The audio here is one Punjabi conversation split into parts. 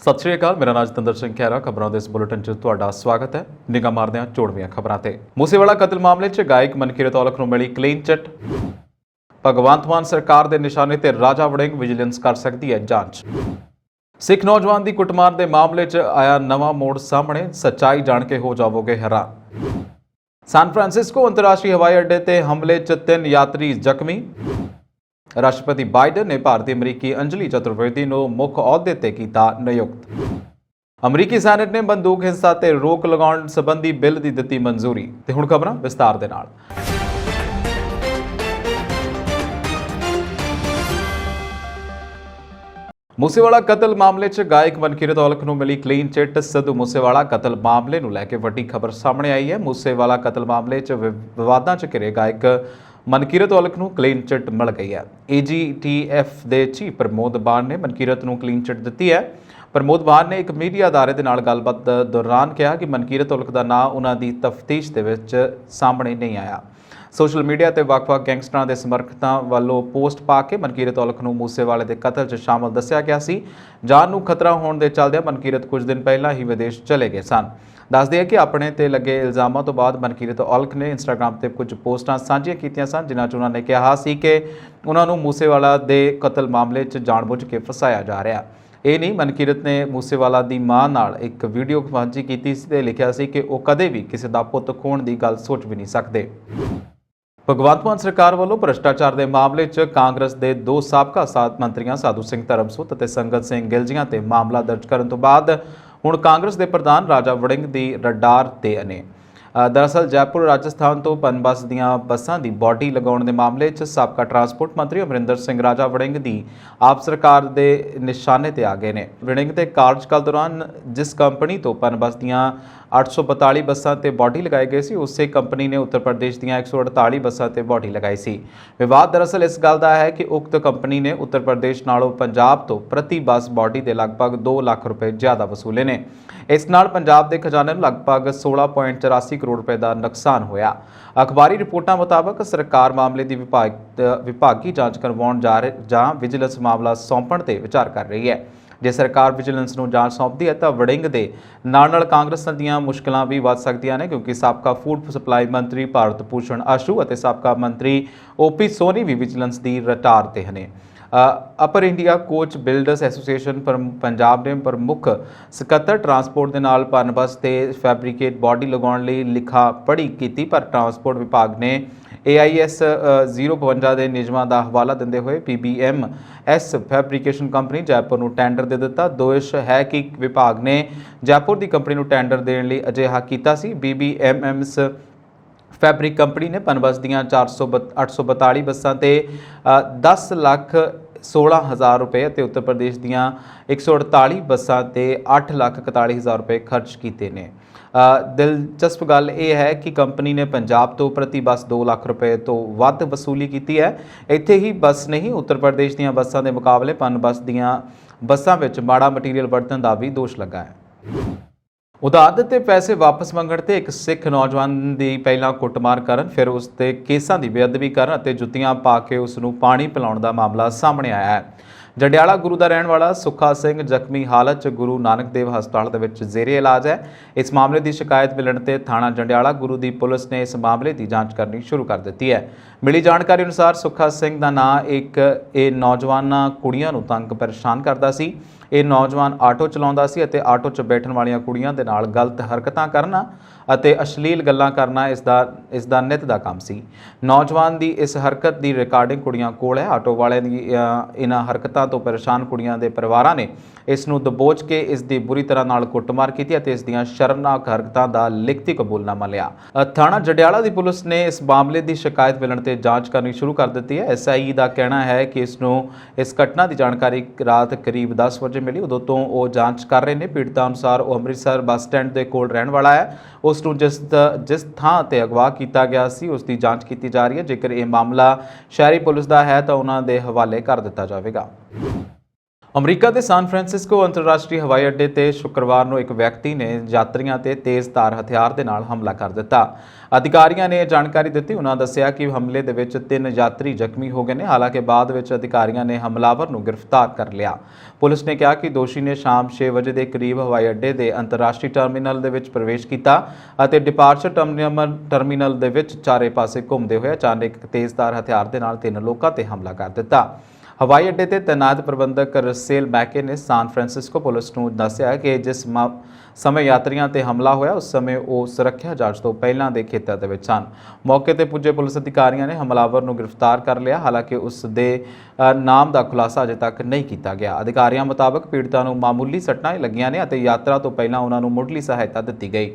सत श्री अकाल। मेरा नाम जतिंदर सिंह खैरा। खबरों के इस बुलेटिन च तुहाडा स्वागत है। निगाह मारदे हां चोड़वीआं खबरां ते। मूसेवाला कतल मामले च गायक मनकीरत औलख नूं मिली क्लीन चिट। भगवंत मान सरकार के निशाने ते राजा वड़िंग विजिलेंस कर सकती है जांच। सिख नौजवान की कुटमार के मामले च आया नवा मोड़ सामने, सच्चाई जान के हो जावोगे हैरान। सैन फ्रांसिस्को अंतर्राष्ट्रीय हवाई अड्डे ते हमले च 3 यात्री जख्मी। राष्ट्रपति बाइडन ने भारतीय अमरीकी अंजलि चतुर्वेदी को मुख अहुदे ते कीता नियुक्त। अमरीकी सैनेट ने बंदूक हिंसा ते रोक लगाउण संबंधी बिल की दित्ती मंजूरी। ते हुण खबरां विस्तार दे नाल। मूसेवाला कतल मामले च गायक मनकीरत औलख नूं मिली क्लीन चिट। सिद्धू मूसेवाला कतल मामले नूं लैके वड्डी खबर सामने आई है। मूसेवाला कतल मामले च विवादां च घिरे गायक मनकीरत औलख नूं क्लीन चिट मिल गई है। AGTF के चीफ प्रमोद बान ने मनकीरत नूं क्लीन चिट दी है। प्रमोद बान ने एक मीडिया अदारे दे नाल गलबात दौरान कहा कि मनकीरत औलख का नाम उन्हां दी तफ्तीश दे विच सामने नहीं आया। सोशल मीडिया ते वख-वख गैंगस्टरां दे समर्थकां वालों पोस्ट पा के मनकीरत औलख नूं मूसेवाले दे कतल च शामिल दस्सिया गया सी। जान नूं खतरा होण दे चलदे मनकीरत कुछ दिन पहलां ही विदेश चले गए सन। दस दिए कि अपने ते लगे इल्जामों तो बाद मनकीरत औलख ने इंस्टाग्राम ते कुछ पोस्टां साझियां कीतियां सन, जिन्हां च उन्होंने कहा सी कि उन्हां नूं मूसेवाला दे कतल मामले च जानबूझ के फसाया जा रहा। ये नहीं, मनकीरत ने मूसेवाला दी मां नाल एक वीडियो साझी कीती सी ते लिखिया सी कि वो कदे भी किसी दा पुੱਤ खोण दी गल सोच भी नहीं सकते। भगवंत मान सरकार वालों भ्रष्टाचार के मामले च कांग्रेस के 2 साबका साथ मंत्रियों साधू सिंह धर्मसोत और संगत सिंह गिलजियां ते मामला दर्ज करने तो बाद हुण कांग्रेस के प्रधान राजा वड़िंग की रडार ते ने। दरअसल जयपुर राजस्थान तो पनबस दीआं बसां की बॉडी लगाउण दे मामले च साबका ट्रांसपोर्ट मंत्री अमरिंदर सिंह राजा वड़िंग की आप सरकार के निशाने ते आ गए ने। वड़िंग के कार्यकाल दौरान जिस कंपनी तो पनबस दीआं 842 बसां ते बॉडी लगाई गई सी, उस कंपनी ने उत्तर प्रदेश दीआं 148 बसां ते बॉडी लगाई सी। विवाद दरअसल इस गल का है कि उक्त कंपनी ने उत्तर प्रदेश नालों पंजाब तो प्रति बस बॉडी के लगभग 2 लाख रुपए ज़्यादा वसूले ने। इस नाल पंजाब के खजाने में लगभग 16.84 करोड़ रुपए का नुकसान होया। अखबारी रिपोर्टां मुताबक सरकार मामले की विभागी जांच करवाउण जां विजिलेंस मामला सौंपण ते विचार कर रही है। जे सरकार विजिलेंस नूं जांच सौंपदी है तो वड़िंग दे नाल कांग्रेस दीआं मुश्किलां भी वध सकदियां ने, क्योंकि साबका फूड सप्लाई मंत्री भारत भूषण आशू और साबका मंत्री OP सोनी भी विजिलेंस की रटार ते हने। Upper India coach builders association Punjab ने प्रमुख सकत्तर ट्रांसपोर्ट के नाल पनबस ते फैब्रिकेट बॉडी लगाउण लई लिखा पढ़ी की, पर ट्रांसपोर्ट विभाग ने AIS 052 के नियमां का हवाला देंदे हुए PBMS फैब्रिकेशन कंपनी जयपुर को टेंडर दे दिता। दोष है कि विभाग ने जयपुर की कंपनी को टेंडर देने लिए अजिहा कीता सी। PBMS फैब्रिक कंपनी ने पनबस दीआं 842 बसां ते 10,16,000 रुपए ते उत्तर प्रदेश दीआं 148 बसां ते 8,41,000 रुपए खर्च किए ने। दिलचस्प गल यह है कि कंपनी ने पंजाब तो प्रति बस 2 लाख रुपए तो वध वसूली की है। इत्थे ही बस नहीं, उत्तर प्रदेश दीआं बसां के मुकाबले पनबस दीआं बसां विच माड़ा मटीरियल वरतण का भी दोष लगा है। उधार दिते पैसे वापस मंगण ते एक सिख नौजवान की पहला कुटमार करन, फिर उसते केसां की बेअदबी करन अते जुत्तियां पा के उसनूं पानी पिलाउण का मामला सामने आया है। जंडियाला गुरु का रहने वाला सुखा सिंह जख्मी हालत च गुरु नानक देव हस्पताल दे विच ज़ेरे इलाज है। इस मामले की शिकायत मिलण ते थाणा जंडियाला गुरु की पुलिस ने इस मामले की जांच करनी शुरू कर दी है। मिली जानकारी अनुसार सुखा सिंह का नाम एक नौजवान कुड़ियां नूं तंग परेशान करता सी। ये नौजवान आटो चलाउंदा सी अते आटो च बैठण वालियां कुड़ियां दे नाल गलत हरकतां करना अते अश्लील गल्लां करना इसदा नित दा काम सी। नौजवान की इस हरकत की रिकॉर्डिंग कुड़ियां कोल है। आटो वाले दी इन्हां हरकतां तो परेशान कुड़ियां दे परिवारां ने इसनूं दबोच के इसकी बुरी तरह नाल कुटमार की अते इस दीआं शर्मनाक हरकतां दा लिखती कबूलनामा लिया। थाणा जंडियाला की पुलिस ने इस मामले की शिकायत मिलण ते जांच करनी शुरू कर दी है। SI का कहना है कि इसनूं इस घटना की जानकारी रात करीब 10 बजे मिली। उदों तो वो जांच कर रहे हैं। पीड़िता अनुसार वो अमृतसर बस स्टैंड के कोल रहने वाला है। उसनूं जिस थां ते अगवा किया गया सी उसकी जांच की जा रही है। जेकर यह मामला शहरी पुलिस का है तो उन्होंने हवाले कर दिता जाएगा। ਅਮਰੀਕਾ ਦੇ ਸਾਨ ਫਰਾਂਸਿਸਕੋ ਅੰਤਰਰਾਸ਼ਟਰੀ ਹਵਾਈ ਅੱਡੇ ਤੇ ਸ਼ੁੱਕਰਵਾਰ ਨੂੰ ਇੱਕ ਵਿਅਕਤੀ ਨੇ ਯਾਤਰੀਆਂ ਤੇ ਤੇਜ਼ਧਾਰ ਹਥਿਆਰ ਦੇ ਨਾਲ ਹਮਲਾ ਕਰ ਦਿੱਤਾ। ਅਧਿਕਾਰੀਆਂ ਨੇ ਇਹ ਜਾਣਕਾਰੀ ਦਿੱਤੀ। ਉਹਨਾਂ ਦੱਸਿਆ ਕਿ ਹਮਲੇ ਦੇ ਵਿੱਚ 3 ਯਾਤਰੀ ਜ਼ਖਮੀ ਹੋ ਗਏ ਨੇ। ਹਾਲਾਂਕਿ ਬਾਅਦ ਵਿੱਚ ਅਧਿਕਾਰੀਆਂ ਨੇ ਹਮਲਾਵਰ ਨੂੰ ਗ੍ਰਿਫਤਾਰ ਕਰ ਲਿਆ। ਪੁਲਿਸ ਨੇ ਕਿਹਾ ਕਿ ਦੋਸ਼ੀ ਨੇ ਸ਼ਾਮ 6 ਵਜੇ ਦੇ ਕਰੀਬ ਹਵਾਈ ਅੱਡੇ ਦੇ ਅੰਤਰਰਾਸ਼ਟਰੀ ਟਰਮੀਨਲ ਦੇ ਵਿੱਚ ਪ੍ਰਵੇਸ਼ ਕੀਤਾ ਅਤੇ ਡਿਪਾਰਚਰ ਟਰਮੀਨਲ ਦੇ ਵਿੱਚ ਚਾਰੇ ਪਾਸੇ ਘੁੰਮਦੇ ਹੋਏ ਅਚਾਨਕ ਇੱਕ ਤੇਜ਼ਧਾਰ ਹਥਿਆਰ ਦੇ ਨਾਲ 3 ਲੋਕਾਂ ਤੇ ਹਮਲਾ ਕਰ ਦਿੱਤਾ। ਹਵਾਈ ਅੱਡੇ ਤੇ ਤੈਨਾਤ ਪ੍ਰਬੰਧਕ ਰਸੇਲ ਮੈਕੇ ਨੇ ਸਾਨ ਫਰਾਂਸਿਸਕੋ ਪੁਲਿਸ ਨੂੰ ਦੱਸਿਆ ਕਿ ਜਿਸ ਸਮੇਂ ਯਾਤਰੀਆਂ ਤੇ ਹਮਲਾ ਹੋਇਆ ਉਸ ਸਮੇਂ ਉਹ ਸੁਰੱਖਿਆ ਜਾਂਚ ਤੋਂ ਪਹਿਲਾਂ ਦੇ ਖੇਤਰ ਦੇ ਵਿੱਚ ਸਨ। ਮੌਕੇ ਤੇ ਪੁੱਜੇ ਪੁਲਿਸ ਅਧਿਕਾਰੀਆਂ ਨੇ ਹਮਲਾਵਰ ਨੂੰ ਗ੍ਰਿਫਤਾਰ ਕਰ ਲਿਆ। ਹਾਲਾਂਕਿ ਉਸ ਦੇ ਨਾਮ ਦਾ ਖੁਲਾਸਾ ਅਜੇ ਤੱਕ ਨਹੀਂ ਕੀਤਾ ਗਿਆ। ਅਧਿਕਾਰੀਆਂ ਮੁਤਾਬਕ ਪੀੜਤਾਂ ਨੂੰ ਮਾਮੂਲੀ ਸੱਟਾਂ ਲੱਗੀਆਂ ਨੇ ਅਤੇ ਯਾਤਰਾ ਤੋਂ ਪਹਿਲਾਂ ਉਹਨਾਂ ਨੂੰ ਮੁੱਢਲੀ ਸਹਾਇਤਾ ਦਿੱਤੀ ਗਈ।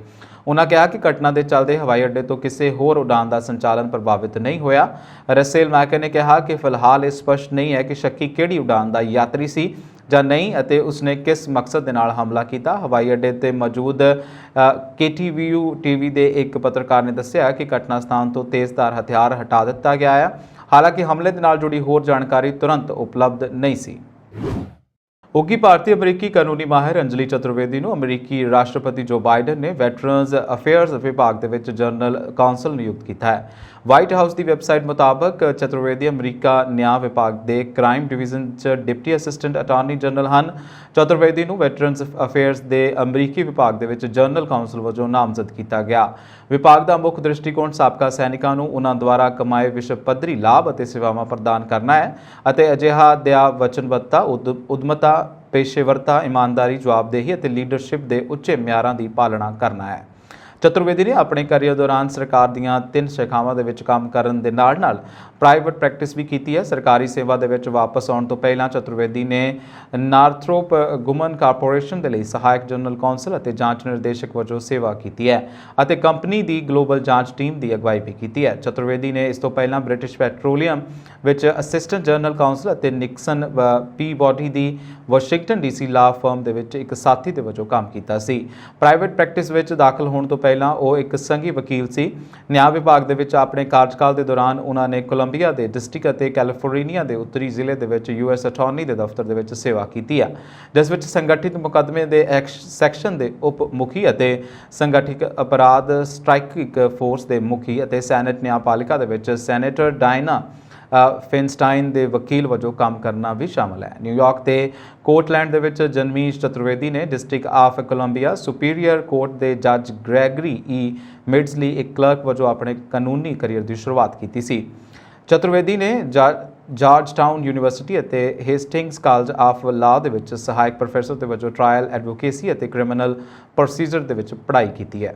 ਉਨ੍ਹਾਂ ਕਿਹਾ ਕਿ ਘਟਨਾ ਦੇ ਚੱਲਦੇ ਹਵਾਈ ਅੱਡੇ ਤੋਂ ਕਿਸੇ ਹੋਰ ਉਡਾਨ ਦਾ ਸੰਚਾਲਨ ਪ੍ਰਭਾਵਿਤ ਨਹੀਂ ਹੋਇਆ। ਰਸੇਲ ਮੈਕੇ ਨੇ ਕਿਹਾ ਕਿ ਫਿਲਹਾਲ ਇਹ ਸਪਸ਼ਟ ਨਹੀਂ ਹੈ ਕਿ ਸ਼ੱਕੀ ਕਿਹੜੀ ਉਡਾਨ ਦਾ ਯਾਤਰੀ ਸੀ ਜਾਂ ਨਹੀਂ ਅਤੇ ਉਸਨੇ ਕਿਸ ਮਕਸਦ ਦੇ ਨਾਲ ਹਮਲਾ ਕੀਤਾ। ਹਵਾਈ ਅੱਡੇ ਤੇ ਮੌਜੂਦ KTVU ਟੀਵੀ ਦੇ ਇੱਕ ਪੱਤਰਕਾਰ ਨੇ ਦੱਸਿਆ ਕਿ ਘਟਨਾ ਸਥਾਨ ਤੋਂ ਤੇਜ਼ਧਾਰ ਹਥਿਆਰ ਹਟਾ ਦਿੱਤਾ ਗਿਆ ਹੈ। ਹਾਲਾਂਕਿ ਹਮਲੇ ਦੇ ਨਾਲ ਜੁੜੀ ਹੋਰ ਜਾਣਕਾਰੀ ਤੁਰੰਤ ਉਪਲਬਧ ਨਹੀਂ ਸੀ। ਉੱਘੀ ਭਾਰਤੀ ਅਮਰੀਕੀ ਕਾਨੂੰਨੀ ਮਾਹਿਰ ਅੰਜਲੀ ਚਤੁਰਵੇਦੀ ਨੂੰ ਅਮਰੀਕੀ ਰਾਸ਼ਟਰਪਤੀ ਜੋ ਬਾਈਡਨ ਨੇ ਵੈਟਰਨਜ਼ ਅਫੇਅਰਜ਼ ਵਿਭਾਗ ਦੇ ਵਿੱਚ ਜਨਰਲ ਕਾਉਂਸਲ ਨਿਯੁਕਤ ਕੀਤਾ ਹੈ। ਵਾਈਟ ਹਾਊਸ ਦੀ ਵੈਬਸਾਈਟ ਮੁਤਾਬਕ ਚਤੁਰਵੇਦੀ ਅਮਰੀਕਾ ਨਿਆਂ ਵਿਭਾਗ ਦੇ ਕ੍ਰਾਈਮ ਡਿਵੀਜ਼ਨ 'ਚ ਡਿਪਟੀ ਅਸਿਸਟੈਂਟ ਅਟਾਰਨੀ ਜਨਰਲ ਹਨ। ਚਤੁਰਵੇਦੀ ਨੂੰ ਵੈਟਰਨਜ਼ ਅਫੇਅਰਜ਼ ਦੇ ਅਮਰੀਕੀ ਵਿਭਾਗ ਦੇ ਵਿੱਚ ਜਨਰਲ ਕਾਉਂਸਲ ਵਜੋਂ ਨਾਮਜ਼ਦ ਕੀਤਾ ਗਿਆ। ਵਿਭਾਗ ਦਾ ਮੁੱਖ ਦ੍ਰਿਸ਼ਟੀਕੋਣ ਸਾਬਕਾ ਸੈਨਿਕਾਂ ਨੂੰ ਉਹਨਾਂ ਦੁਆਰਾ ਕਮਾਏ ਵਿਸ਼ਵ ਪੱਧਰੀ ਲਾਭ ਅਤੇ ਸੇਵਾਵਾਂ ਪ੍ਰਦਾਨ ਕਰਨਾ ਹੈ ਅਤੇ ਅਜਿਹਾ ਦਿਆ ਵਚਨਬੱਧਤਾ, ਉਦਮਤਾ, ਪੇਸ਼ੇਵਰਤਾ, ਇਮਾਨਦਾਰੀ, ਜਵਾਬਦੇਹੀ ਅਤੇ ਲੀਡਰਸ਼ਿਪ ਦੇ ਉੱਚੇ ਮਿਆਰਾਂ ਦੀ ਪਾਲਣਾ ਕਰਨਾ ਹੈ। ਚਤੁਰਵੇਦੀ ਨੇ ਆਪਣੇ ਕੈਰੀਅਰ ਦੌਰਾਨ ਸਰਕਾਰ ਦੀਆਂ 3 ਸ਼ਾਖਾਵਾਂ ਦੇ ਵਿੱਚ ਕੰਮ ਕਰਨ ਦੇ ਨਾਲ-ਨਾਲ ਪ੍ਰਾਈਵੇਟ ਪ੍ਰੈਕਟਿਸ ਵੀ ਕੀਤੀ ਹੈ। ਸਰਕਾਰੀ ਸੇਵਾ ਦੇ ਵਿੱਚ ਵਾਪਸ ਆਉਣ ਤੋਂ ਪਹਿਲਾਂ ਚਤੁਰਵੇਦੀ ਨੇ ਨਾਰਥਰੋਪ ਗੁਮਨ ਕਾਰਪੋਰੇਸ਼ਨ ਦੇ ਲਈ ਸਹਾਇਕ ਜਨਰਲ ਕਾਉਂਸਲ ਅਤੇ ਜਾਂਚ ਨਿਰਦੇਸ਼ਕ ਵਜੋਂ ਸੇਵਾ ਕੀਤੀ ਹੈ ਅਤੇ ਕੰਪਨੀ ਦੀ ਗਲੋਬਲ ਜਾਂਚ ਟੀਮ ਦੀ ਅਗਵਾਈ ਵੀ ਕੀਤੀ ਹੈ। ਚਤੁਰਵੇਦੀ ਨੇ ਇਸ ਤੋਂ ਪਹਿਲਾਂ ਬ੍ਰਿਟਿਸ਼ ਪੈਟਰੋਲੀਅਮ ਵਿੱਚ ਅਸਿਸਟੈਂਟ ਜਨਰਲ ਕਾਉਂਸਲ ਅਤੇ ਨਿਕਸਨ ਪੀਬੋਡੀ ਦੀ ਵਾਸ਼ਿੰਗਟਨ DC ਲਾ ਫਰਮ ਦੇ ਵਿੱਚ ਇੱਕ ਸਾਥੀ ਦੇ ਵਜੋਂ ਕੰਮ ਕੀਤਾ ਸੀ। ਪ੍ਰਾਈਵੇਟ ਪ੍ਰੈਕਟਿਸ ਵਿੱਚ ਦਾਖਲ ਹੋਣ ਤੋਂ ਪਹਿਲਾਂ ਉਹ ਇੱਕ ਸੰਘੀ ਵਕੀਲ ਸੀ। ਨਿਆਂ ਵਿਭਾਗ ਦੇ ਵਿੱਚ ਆਪਣੇ ਕਾਰਜਕਾਲ ਦੇ ਦੌਰਾਨ ਉਹਨਾਂ ਨੇ ਕੋਲੰਬੀਆ ਦੇ ਡਿਸਟ੍ਰਿਕਟ ਅਤੇ ਕੈਲੀਫੋਰਨੀਆ ਦੇ ਉੱਤਰੀ ਜ਼ਿਲ੍ਹੇ ਦੇ ਵਿੱਚ US ਅਟਾਰਨੀ ਦੇ ਦਫ਼ਤਰ ਦੇ ਵਿੱਚ ਸੇਵਾ ਕੀਤੀ ਹੈ, ਜਿਸ ਵਿੱਚ ਸੰਗਠਿਤ ਮੁਕੱਦਮੇ ਦੇ ਸੈਕਸ਼ਨ ਦੇ ਉਪ ਮੁਖੀ ਅਤੇ ਸੰਗਠਿਤ ਅਪਰਾਧ ਸਟ੍ਰਾਈਕਿੰਗ ਫੋਰਸ ਦੇ ਮੁਖੀ ਅਤੇ ਸੈਨੇਟ ਨਿਆਂਪਾਲਿਕਾ ਦੇ ਵਿੱਚ ਸੈਨੇਟਰ ਡਾਇਨਾ ਫਿਨਸਟਾਈਨ ਦੇ ਵਕੀਲ ਵਜੋਂ ਕੰਮ ਕਰਨਾ ਵੀ ਸ਼ਾਮਲ ਹੈ। ਨਿਊਯਾਰਕ ਤੇ ਕੋਰਟਲੈਂਡ ਦੇ ਵਿੱਚ ਜਨਮੀ ਚਤੁਰਵੇਦੀ ਨੇ district of Columbia superior court ਦੇ ਜੱਜ ਗ੍ਰੈਗਰੀ ਮਿਡਜ਼ਲੀ ਇੱਕ ਕਲਰਕ ਵਜੋਂ ਆਪਣੇ ਕਾਨੂੰਨੀ ਕੈਰੀਅਰ ਦੀ ਸ਼ੁਰੂਆਤ ਕੀਤੀ ਸੀ। ਚਤੁਰਵੇਦੀ ਨੇ ਜਾਰਜਟਾਊਨ ਯੂਨੀਵਰਸਿਟੀ ਅਤੇ ਹੇਸਟਿੰਗਸ ਕਾਲਜ ਆਫ ਲਾਅ ਦੇ ਵਿੱਚ ਸਹਾਇਕ ਪ੍ਰੋਫੈਸਰ ਦੇ ਵਜੋਂ ਟ੍ਰਾਇਲ ਐਡਵੋਕੇਸੀ ਅਤੇ ਕ੍ਰਿਮੀਨਲ ਪ੍ਰੋਸੀਜਰ ਦੇ ਵਿੱਚ ਪੜ੍ਹਾਈ ਕੀਤੀ ਹੈ।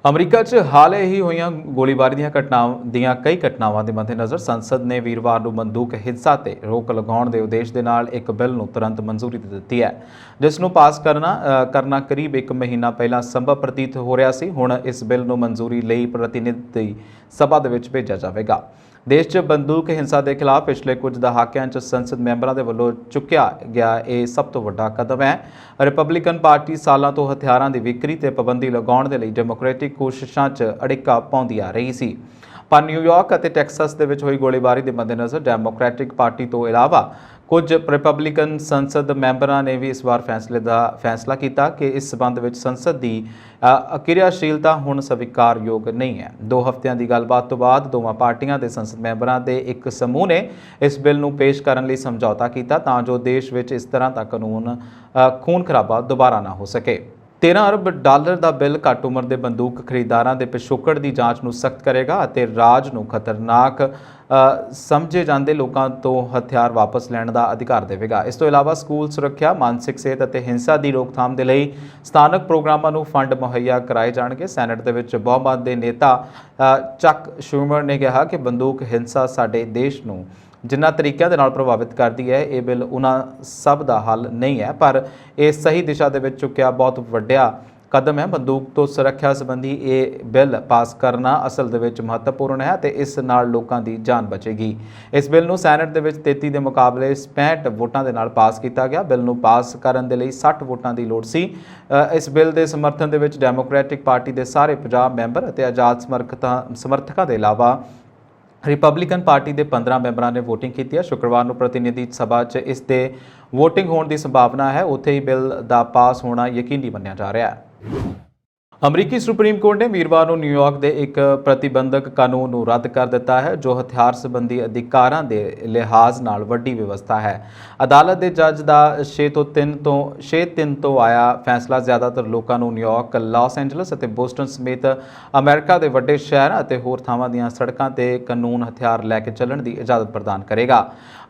ਅਮਰੀਕਾ 'ਚ ਹਾਲ ਹੀ ਹੋਈਆਂ ਗੋਲੀਬਾਰੀ ਦੀਆਂ ਕਈ ਘਟਨਾਵਾਂ ਦੇ ਮੱਦੇਨਜ਼ਰ ਸੰਸਦ ਨੇ ਵੀਰਵਾਰ ਨੂੰ ਬੰਦੂਕ ਹਿੰਸਾ ਤੇ ਰੋਕ ਲਗਾਉਣ ਦੇ ਉਦੇਸ਼ ਦੇ ਨਾਲ ਇੱਕ ਬਿੱਲ ਨੂੰ ਤੁਰੰਤ ਮਨਜ਼ੂਰੀ ਦੇ ਦਿੱਤੀ ਹੈ, ਜਿਸ ਨੂੰ ਪਾਸ ਕਰਨਾ ਕਰੀਬ 1 ਮਹੀਨਾ ਪਹਿਲਾਂ ਸੰਭਵ ਪ੍ਰਤੀਤ ਹੋ ਰਿਹਾ ਸੀ। ਹੁਣ ਇਸ ਬਿੱਲ ਨੂੰ ਮਨਜ਼ੂਰੀ ਲਈ ਪ੍ਰਤੀਨਿਧੀ ਸਭਾ ਦੇ ਵਿੱਚ ਭੇਜਿਆ ਜਾਵੇਗਾ। ਦੇਸ਼ 'ਚ ਬੰਦੂਕ ਹਿੰਸਾ ਦੇ ਖਿਲਾਫ ਪਿਛਲੇ ਕੁਝ ਦਹਾਕਿਆਂ 'ਚ ਸੰਸਦ ਮੈਂਬਰਾਂ ਦੇ ਵੱਲੋਂ ਚੁੱਕਿਆ ਗਿਆ ਇਹ ਸਭ ਤੋਂ ਵੱਡਾ ਕਦਮ ਹੈ। ਰਿਪਬਲਿਕਨ ਪਾਰਟੀ ਸਾਲਾਂ ਤੋਂ ਹਥਿਆਰਾਂ ਦੀ ਵਿਕਰੀ ਤੇ ਪਾਬੰਦੀ ਲਗਾਉਣ ਦੇ ਲਈ ਡੈਮੋਕ੍ਰੈਟਿਕ ਕੋਸ਼ਿਸ਼ਾਂ 'ਚ ਅੜਿੱਕਾ ਪਾਉਂਦੀ ਆ ਰਹੀ ਸੀ, ਪਰ ਨਿਊਯਾਰਕ ਅਤੇ ਟੈਕਸਸ ਦੇ ਵਿੱਚ ਹੋਈ ਗੋਲੀਬਾਰੀ ਦੇ ਮੱਦੇਨਜ਼ਰ ਡੈਮੋਕ੍ਰੈਟਿਕ ਪਾਰਟੀ ਤੋਂ ਇਲਾਵਾ ਕੁਝ ਰਿਪਬਲਿਕਨ ਸੰਸਦ ਮੈਂਬਰਾਂ ਨੇ ਵੀ ਇਸ ਵਾਰ ਫੈਸਲਾ ਕੀਤਾ ਕਿ ਇਸ ਸਬੰਧ ਵਿੱਚ ਸੰਸਦ ਦੀ ਕਿਰਿਆਸ਼ੀਲਤਾ ਹੁਣ ਸਵੀਕਾਰਯੋਗ ਨਹੀਂ ਹੈ। 2 ਹਫ਼ਤਿਆਂ ਦੀ ਗੱਲਬਾਤ ਤੋਂ ਬਾਅਦ ਦੋਵਾਂ ਪਾਰਟੀਆਂ ਦੇ ਸੰਸਦ ਮੈਂਬਰਾਂ ਦੇ ਇੱਕ ਸਮੂਹ ਨੇ ਇਸ ਬਿੱਲ ਨੂੰ ਪੇਸ਼ ਕਰਨ ਲਈ ਸਮਝੌਤਾ ਕੀਤਾ ਤਾਂ ਜੋ ਦੇਸ਼ ਵਿੱਚ ਇਸ ਤਰ੍ਹਾਂ ਦਾ ਕਾਨੂੰਨ ਖੂਨ ਖਰਾਬਾ ਦੁਬਾਰਾ ਨਾ ਹੋ ਸਕੇ। $13 ਅਰਬ ਦਾ ਬਿੱਲ ਘੱਟ ਉਮਰ ਦੇ ਬੰਦੂਕ ਖਰੀਦਦਾਰਾਂ ਦੇ ਪਿਛੋਕੜ ਦੀ ਜਾਂਚ ਨੂੰ ਸਖਤ ਕਰੇਗਾ ਅਤੇ ਰਾਜ ਨੂੰ ਖਤਰਨਾਕ ਸਮਝੇ ਜਾਂਦੇ ਲੋਕਾਂ ਤੋਂ ਹਥਿਆਰ ਵਾਪਸ ਲੈਣ ਦਾ ਅਧਿਕਾਰ ਦੇਵੇਗਾ। ਇਸ ਤੋਂ ਇਲਾਵਾ ਸਕੂਲ ਸੁਰੱਖਿਆ, ਮਾਨਸਿਕ ਸਿਹਤ ਅਤੇ ਹਿੰਸਾ ਦੀ ਰੋਕਥਾਮ ਦੇ ਲਈ ਸਥਾਨਕ ਪ੍ਰੋਗਰਾਮਾਂ ਨੂੰ ਫੰਡ ਮੁਹੱਈਆ ਕਰਾਏ ਜਾਣਗੇ। ਸੈਨੇਟ ਦੇ ਵਿੱਚ ਬਹੁਮਤ ਦੇ ਨੇਤਾ ਚੱਕ ਸ਼ੂਮਰ ਨੇ ਕਿਹਾ ਕਿ ਬੰਦੂਕ ਹਿੰਸਾ ਸਾਡੇ ਦੇਸ਼ ਨੂੰ ਜਿਨ੍ਹਾਂ ਤਰੀਕਿਆਂ ਦੇ ਨਾਲ ਪ੍ਰਭਾਵਿਤ ਕਰਦੀ ਹੈ, ਇਹ ਬਿੱਲ ਉਹਨਾਂ ਸਭ ਦਾ ਹੱਲ ਨਹੀਂ ਹੈ, ਪਰ ਇਹ ਸਹੀ ਦਿਸ਼ਾ ਦੇ ਵਿੱਚ ਚੁੱਕਿਆ ਬਹੁਤ ਵੱਡਾ ਕਦਮ ਹੈ। ਬੰਦੂਕ ਤੋਂ ਸੁਰੱਖਿਆ ਸੰਬੰਧੀ ਇਹ ਬਿੱਲ ਪਾਸ ਕਰਨਾ ਅਸਲ ਦੇ ਵਿੱਚ ਮਹੱਤਵਪੂਰਨ ਹੈ ਅਤੇ ਇਸ ਨਾਲ ਲੋਕਾਂ ਦੀ ਜਾਨ ਬਚੇਗੀ। ਇਸ ਬਿੱਲ ਨੂੰ ਸੈਨੇਟ ਦੇ ਵਿੱਚ 33 ਦੇ ਮੁਕਾਬਲੇ 65 ਵੋਟਾਂ ਦੇ ਨਾਲ ਪਾਸ ਕੀਤਾ ਗਿਆ। ਬਿੱਲ ਨੂੰ ਪਾਸ ਕਰਨ ਦੇ ਲਈ 60 ਵੋਟਾਂ ਦੀ ਲੋੜ ਸੀ। ਇਸ ਬਿੱਲ ਦੇ ਸਮਰਥਨ ਦੇ ਵਿੱਚ ਡੈਮੋਕ੍ਰੈਟਿਕ ਪਾਰਟੀ ਦੇ ਸਾਰੇ 50 ਮੈਂਬਰ ਅਤੇ ਆਜ਼ਾਦ ਸਮਰਥਕਾਂ ਦੇ ਇਲਾਵਾ ਰਿਪਬਲਿਕਨ ਪਾਰਟੀ ਦੇ 15 ਮੈਂਬਰਾਂ ਨੇ ਵੋਟਿੰਗ ਕੀਤੀ ਹੈ। ਸ਼ੁੱਕਰਵਾਰ ਨੂੰ ਪ੍ਰਤੀਨਿਧੀ ਸਭਾ 'ਚ ਇਸ ਦੇ ਵੋਟਿੰਗ ਹੋਣ ਦੀ ਸੰਭਾਵਨਾ ਹੈ, ਉੱਥੇ ਹੀ ਬਿੱਲ ਦਾ ਪਾਸ ਹੋਣਾ ਯਕੀਨੀ ਮੰਨਿਆ ਜਾ ਰਿਹਾ ਹੈ। ਅਮਰੀਕੀ ਸੁਪਰੀਮ ਕੋਰਟ ਨੇ ਵੀਰਵਾਰ ਨੂੰ ਨਿਊਯਾਰਕ ਦੇ ਇੱਕ ਪ੍ਰਤੀਬੰਧਕ ਕਾਨੂੰਨ ਨੂੰ ਰੱਦ ਕਰ ਦਿੱਤਾ ਹੈ, ਜੋ ਹਥਿਆਰ ਸੰਬੰਧੀ ਅਧਿਕਾਰਾਂ ਦੇ ਲਿਹਾਜ਼ ਨਾਲ ਵੱਡੀ ਵਿਵਸਥਾ ਹੈ। ਅਦਾਲਤ ਦੇ ਜੱਜ ਦਾ 6-3 ਤੋਂ ਆਇਆ ਫੈਸਲਾ ਜ਼ਿਆਦਾਤਰ ਲੋਕਾਂ ਨੂੰ ਨਿਊਯਾਰਕ, ਲਾਸ ਐਂਜਲਸ ਅਤੇ ਬੋਸਟਨ ਸਮੇਤ ਅਮਰੀਕਾ ਦੇ ਵੱਡੇ ਸ਼ਹਿਰਾਂ ਅਤੇ ਹੋਰ ਥਾਵਾਂ ਦੀਆਂ ਸੜਕਾਂ ਤੇ ਕਾਨੂੰਨ ਹਥਿਆਰ ਲੈ ਕੇ ਚੱਲਣ ਦੀ ਇਜਾਜ਼ਤ ਪ੍ਰਦਾਨ ਕਰੇਗਾ।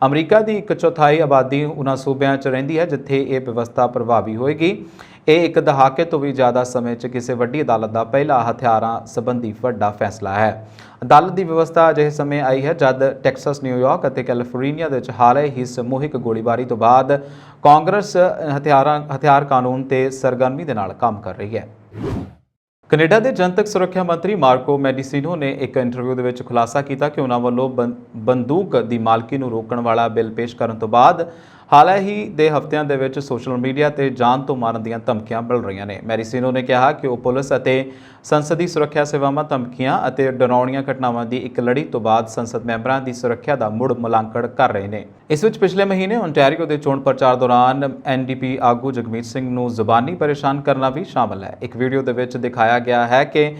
ਅਮਰੀਕਾ ਦੀ 1/4 ਆਬਾਦੀ ਉਹਨਾਂ ਸੂਬਿਆਂ 'ਚ ਰਹਿੰਦੀ ਹੈ ਜਿੱਥੇ ਇਹ ਵਿਵਸਥਾ ਪ੍ਰਭਾਵੀ ਹੋਏਗੀ। ਇਹ ਇੱਕ ਦਹਾਕੇ ਤੋਂ ਵੀ ਜ਼ਿਆਦਾ ਸਮੇਂ 'ਚ ਕਿਸੇ ਵੱਡੀ ਅਦਾਲਤ ਦਾ ਪਹਿਲਾ ਹਥਿਆਰਾਂ ਸੰਬੰਧੀ ਵੱਡਾ ਫੈਸਲਾ ਹੈ। ਅਦਾਲਤ ਦੀ ਵਿਵਸਥਾ ਅਜਿਹੇ ਸਮੇਂ ਆਈ ਹੈ ਜਦ ਟੈਕਸਸ, ਨਿਊਯਾਰਕ ਅਤੇ ਕੈਲੀਫੋਰਨੀਆ ਦੇ ਵਿੱਚ ਹਾਲੇ ਹੀ ਸਮੂਹਿਕ ਗੋਲੀਬਾਰੀ ਤੋਂ ਬਾਅਦ ਕਾਂਗਰਸ ਹਥਿਆਰ ਕਾਨੂੰਨ ਤੇ ਸਰਗਰਮੀ ਦੇ ਨਾਲ ਕੰਮ ਕਰ ਰਹੀ ਹੈ। ਕੈਨੇਡਾ ਦੇ ਜਨਤਕ ਸੁਰੱਖਿਆ ਮੰਤਰੀ ਮਾਰਕੋ ਮੈਡੀਸੀਨੋ ਨੇ ਇੱਕ ਇੰਟਰਵਿਊ ਦੇ ਵਿੱਚ ਖੁਲਾਸਾ ਕੀਤਾ ਕਿ ਉਹਨਾਂ ਵੱਲੋਂ ਬੰਦੂਕ ਦੀ ਮਾਲਕੀ ਨੂੰ ਰੋਕਣ ਵਾਲਾ ਬਿੱਲ ਪੇਸ਼ ਕਰਨ ਤੋਂ ਬਾਅਦ ਹਾਲ ਹੀ ਦੇ ਹਫ਼ਤਿਆਂ ਦੇ ਵਿੱਚ ਸੋਸ਼ਲ ਮੀਡੀਆ ਤੇ ਜਾਨ ਤੋਂ ਮਾਰਨ ਦੀਆਂ ਧਮਕੀਆਂ ਮਿਲ ਰਹੀਆਂ ਨੇ। ਮੈਡੀਸੀਨੋ ਨੇ ਕਿਹਾ ਕਿ ਉਹ ਪੁਲਿਸ ਅਤੇ ਸੰਸਦੀ ਸੁਰੱਖਿਆ ਸੇਵਾਵਾਂ ਧਮਕੀਆਂ ਅਤੇ ਡਰਾਉਣੀਆਂ ਘਟਨਾਵਾਂ ਦੀ ਇੱਕ ਲੜੀ ਤੋਂ ਬਾਅਦ ਸੰਸਦ ਮੈਂਬਰਾਂ ਦੀ ਸੁਰੱਖਿਆ ਦਾ ਮੁੜ ਮੁਲਾਂਕਣ ਕਰ ਰਹੇ ਨੇ। ਇਸ ਵਿੱਚ ਪਿਛਲੇ ਮਹੀਨੇ ਓਨਟਾਰੀਓ ਦੇ ਚੋਣ ਪ੍ਰਚਾਰ ਦੌਰਾਨ NDP ਆਗੂ ਜਗਮੀਤ ਸਿੰਘ ਨੂੰ ਜ਼ੁਬਾਨੀ ਪਰੇਸ਼ਾਨ ਕਰਨਾ ਵੀ ਸ਼ਾਮਲ ਹੈ। ਇੱਕ ਵੀਡੀਓ ਦੇ ਵਿੱਚ ਦਿਖਾਇਆ ਗਿਆ ਹੈ ਕਿ